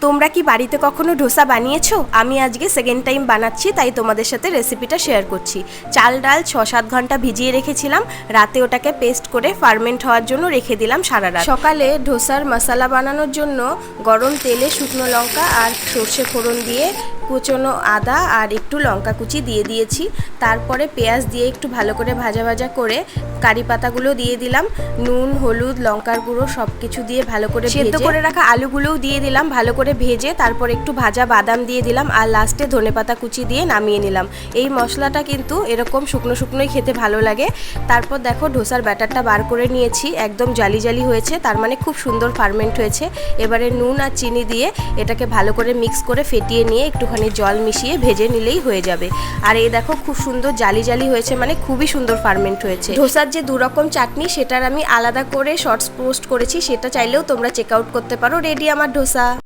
তোমরা কি বাড়িতে কখনো ডোসা বানিয়েছো? আমি আজকে সেকেন্ড টাইম বানাচ্ছি, তাই তোমাদের সাথে রেসিপিটা শেয়ার করছি। চাল ডাল 6-7 ঘন্টা ভিজিয়ে রেখেছিলাম, রাতে ওটাকে পেস্ট করে ফার্মেন্ট হওয়ার জন্য রেখে দিলাম সারা রাত। সকালে ডোসার মশলা বানানোর জন্য গরম তেলে শুকনো লঙ্কা আর সর্ষে ফোড়ন দিয়ে কুচনো আদা আর একটু লঙ্কা কুচি দিয়ে দিয়েছি। তারপরে পেঁয়াজ দিয়ে একটু ভালো করে ভাজা ভাজা করে কারি পাতাগুলো দিয়ে দিলাম, নুন হলুদ লঙ্কার গুঁড়ো সব কিছু দিয়ে ভালো করে সেদ্ধ করে রাখা আলুগুলোও দিয়ে দিলাম ভালো করে ভেজে। তারপর একটু ভাজা বাদাম দিয়ে দিলাম আর লাস্টে ধনেপাতা কুচি দিয়ে নামিয়ে নিলাম। এই মশলাটা কিন্তু এরকম শুকনো শুকনোই খেতে ভালো লাগে। তারপর দেখো ডোসার ব্যাটারটা বার করে নিয়েছি, একদম জালি জালি হয়েছে, তার মানে খুব সুন্দর ফার্মেন্ট হয়েছে। এবারে নুন আর চিনি দিয়ে এটাকে ভালো করে মিক্স করে ফেটিয়ে নিয়ে একটুখানি জল মিশিয়ে ভেজে নিলেই হয়ে যাবে। আর এই দেখো খুব সুন্দর জালি জালি হয়েছে, মানে খুবই সুন্দর ফার্মেন্ট হয়েছে। ডোসার যে দুরকম চাটনি সেটার আমি আলাদা করে শর্টস পোস্ট করেছি, সেটা চাইলেও তোমরা চেক আউট করতে পারো। রেডি আমার ডোসা।